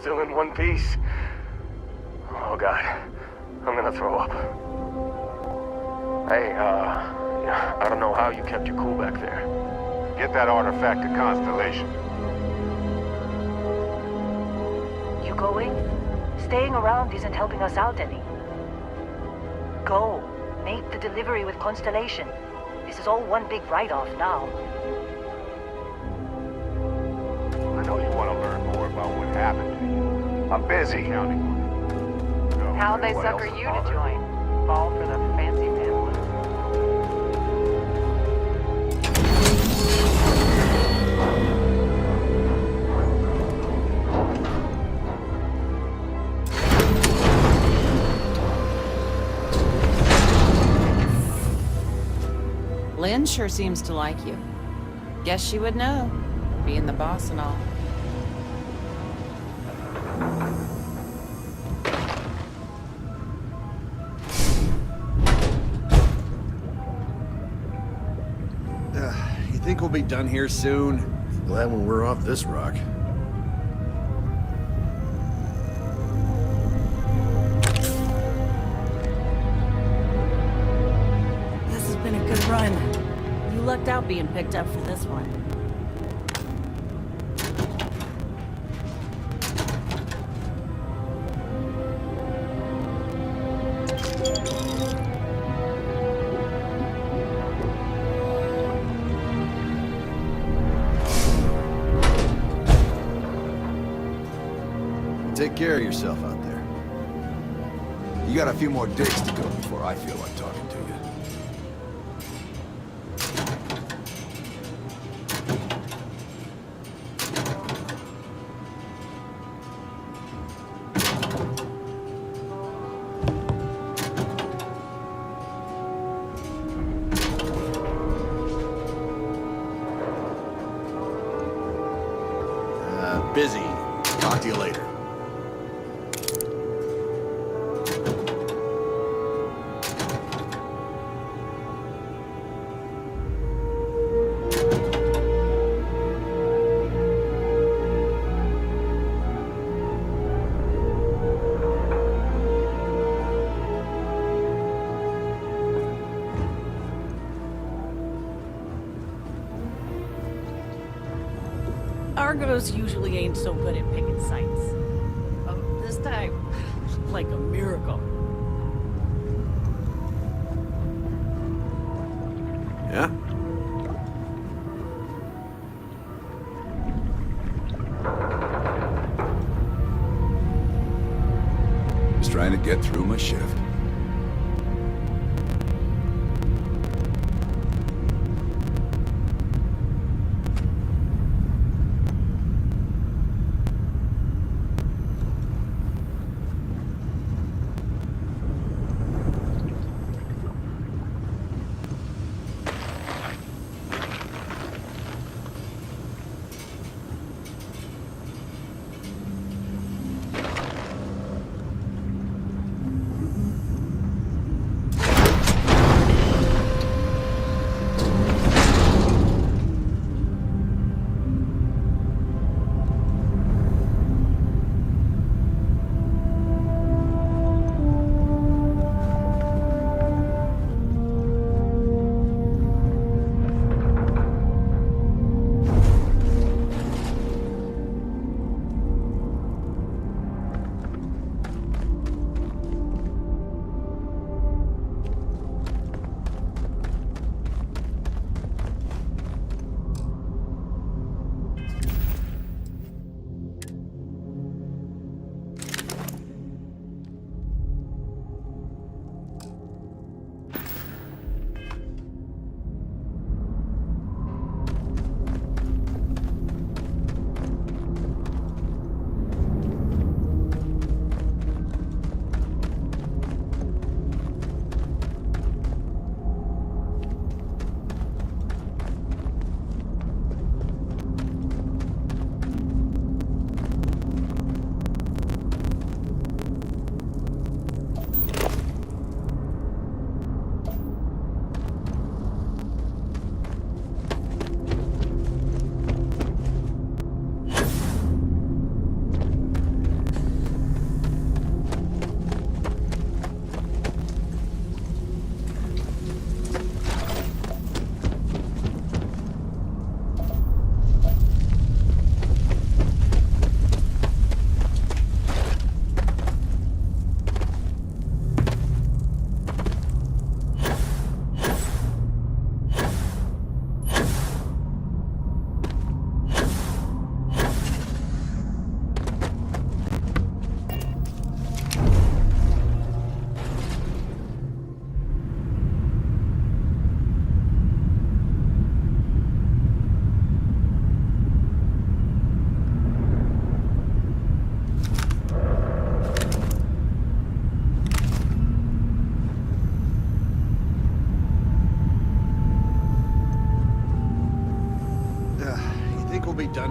still in one piece. Oh god, I'm gonna throw up. Hey, yeah, I don't know how you kept your cool back there. Get that artifact to Constellation. You going? Staying around isn't helping us out any. Go. Make the delivery with Constellation. This is all one big write-off now. I know you want to learn more about what happened to you. I'm busy counting on it. No, How'd they everyone sucker else is you to bothered. join? Fall for the fancy pamphlet. Lynn sure seems to like you. Guess she would know, being the boss and all. You think we'll be done here soon? Glad when we're off this rock. This has been a good run. You lucked out being picked up for this one. Take care of yourself out there. You got a few more days to go before I feel like talking to you. Busy. Talk to you later. Argos usually ain't so good at picking sites. This time, like a miracle. Yeah? Just trying to get through my shift.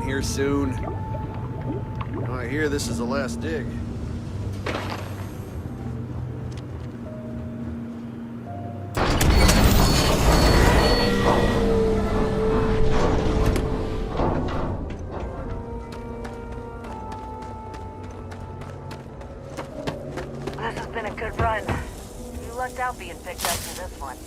here soon? I hear this is the last dig. This has been a good run. You lucked out being picked up for this one.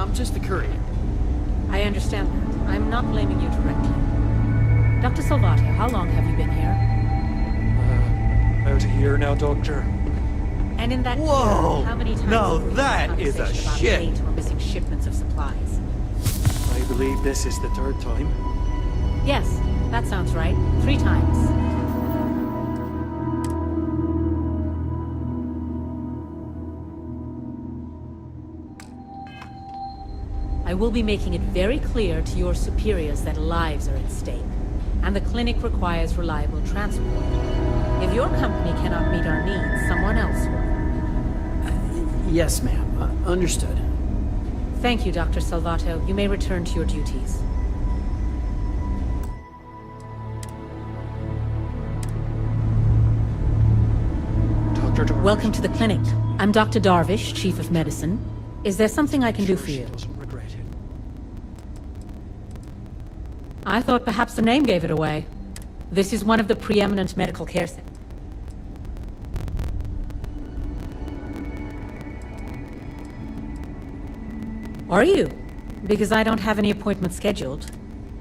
I'm just a courier. I understand that. I'm not blaming you directly. Dr. Salvato, how long have you been here? Out of here now, Doctor. And in that Whoa! how many times Now have we had that is a conversation about ship. late or missing shipments of supplies? I believe this is the third time. Yes, that sounds right. 3 times. I will be making it very clear to your superiors that lives are at stake, and the clinic requires reliable transport. If your company cannot meet our needs, someone else will. Yes, ma'am. Understood. Thank you, Dr. Salvato. You may return to your duties. Dr. Darvish. Welcome to the clinic. I'm Dr. Darvish, Chief of Medicine. Is there something I can do for you? Doesn't regret it. I thought perhaps the name gave it away. This is one of the preeminent medical care centers. Are you? Because I don't have any appointments scheduled.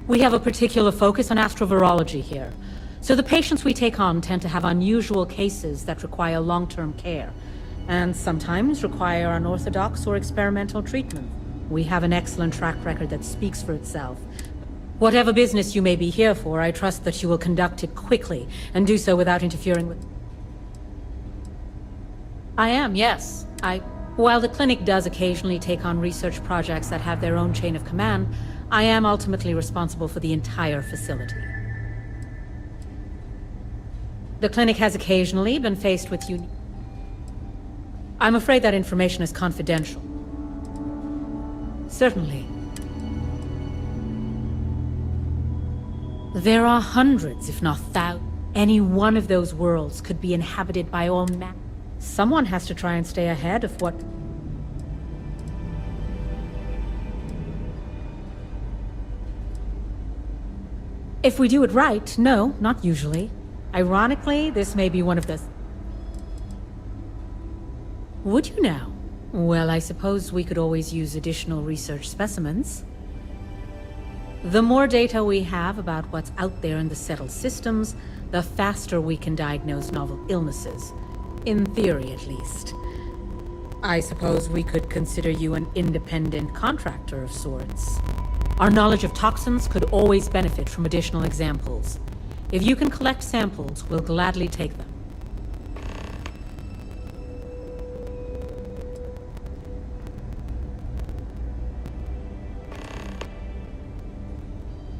We have a particular focus on astrovirology here. So the patients we take on tend to have unusual cases that require long-term care, and sometimes require unorthodox or experimental treatment. We have an excellent track record that speaks for itself. Whatever business you may be here for, I trust that you will conduct it quickly, and do so without interfering with... I am, yes. While the clinic does occasionally take on research projects that have their own chain of command, I am ultimately responsible for the entire facility. The clinic has occasionally been faced with unique... I'm afraid that information is confidential. Certainly. There are hundreds, if not thousands. Any one of those worlds could be inhabited by all men. Someone has to try and stay ahead of what... If we do it right, no, not usually. Ironically, this may be one of the... Would you now? Well, I suppose we could always use additional research specimens. The more data we have about what's out there in the settled systems, the faster we can diagnose novel illnesses. In theory, at least. I suppose we could consider you an independent contractor of sorts. Our knowledge of toxins could always benefit from additional examples. If you can collect samples, we'll gladly take them.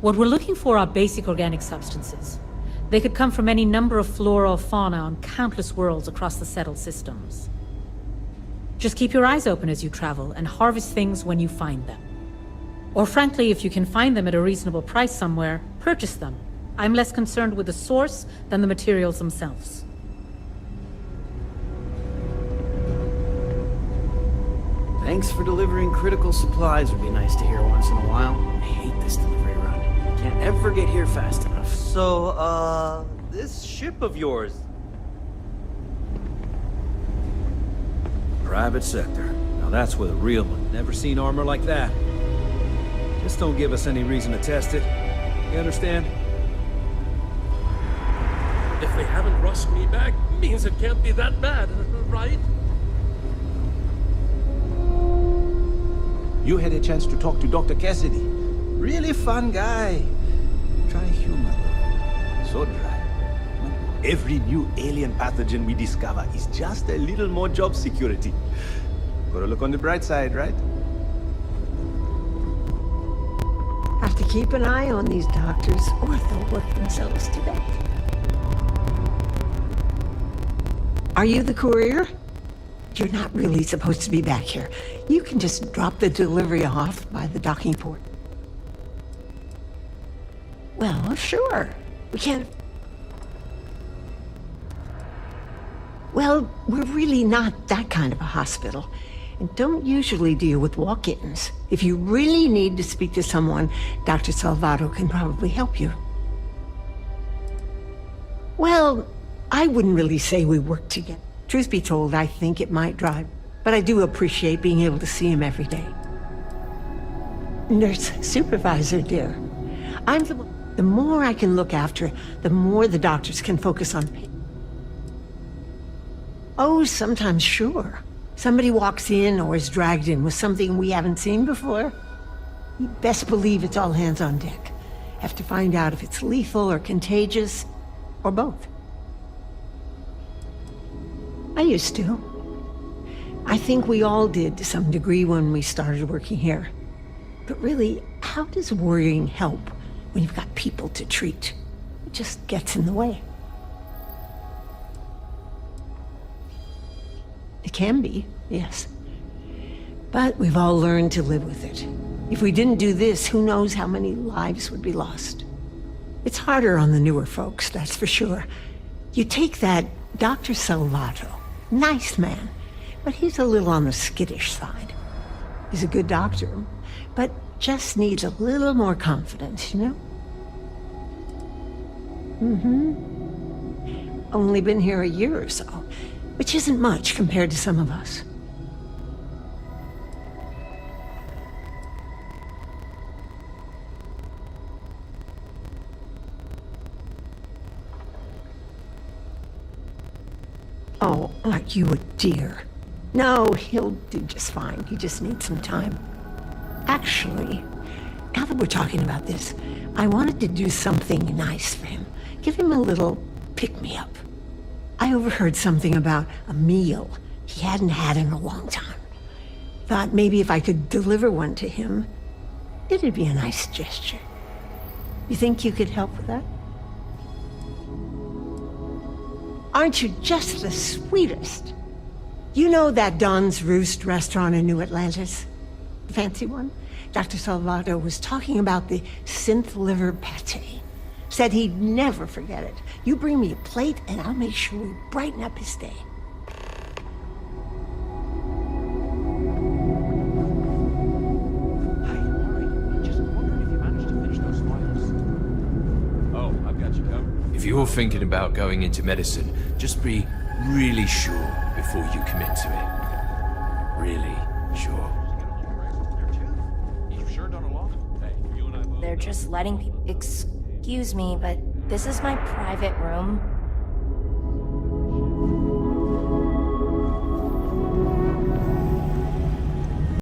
What we're looking for are basic organic substances. They could come from any number of flora or fauna on countless worlds across the settled systems. Just keep your eyes open as you travel and harvest things when you find them. Or frankly, if you can find them at a reasonable price somewhere, purchase them. I'm less concerned with the source than the materials themselves. Thanks for delivering critical supplies would be nice to hear once in a while. I hate this delivery run. Can't ever get here fast enough. So, this ship of yours... Private sector. Now that's with a real one. Never seen armor like that. Just don't give us any reason to test it. You understand? If they haven't rushed me back, means it can't be that bad, right? You had a chance to talk to Dr. Cassidy. Really fun guy. Try humor, though. So dry. Every new alien pathogen we discover is just a little more job security. Gotta look on the bright side, right? Have to keep an eye on these doctors, or they'll work themselves to death. Are you the courier? You're not really supposed to be back here. You can just drop the delivery off by the docking port. Well, sure. We can't... Well, we're really not that kind of a hospital, and don't usually deal with walk-ins. If you really need to speak to someone, Dr. Salvato can probably help you. Well, I wouldn't really say we work together. Truth be told, I think it might drive, but I do appreciate being able to see him every day. Nurse supervisor, dear. I'm the more I can look after, the more the doctors can focus on pain. Oh, sometimes, sure. Somebody walks in or is dragged in with something we haven't seen before. You best believe it's all hands on deck. Have to find out if it's lethal or contagious, or both. I used to. I think we all did to some degree when we started working here. But really, how does worrying help when you've got people to treat? It just gets in the way. It can be, yes. But we've all learned to live with it. If we didn't do this, who knows how many lives would be lost. It's harder on the newer folks, that's for sure. You take that Dr. Salvato. Nice man, but he's a little on the skittish side. He's a good doctor, but just needs a little more confidence, you know? Only been here a year or so, which isn't much compared to some of us. Oh, aren't you a dear? No, he'll do just fine. He just needs some time. Actually, now that we're talking about this, I wanted to do something nice for him. Give him a little pick-me-up. I overheard something about a meal he hadn't had in a long time. Thought maybe if I could deliver one to him, it'd be a nice gesture. You think you could help with that? Aren't you just the sweetest? You know that Don's Roost restaurant in New Atlantis? The fancy one? Dr. Salvato was talking about the synth liver pate. Said he'd never forget it. You bring me a plate and I'll make sure we brighten up his day. If you're thinking about going into medicine, just be really sure before you commit to it. Really sure. They're just letting people... Excuse me, but this is my private room.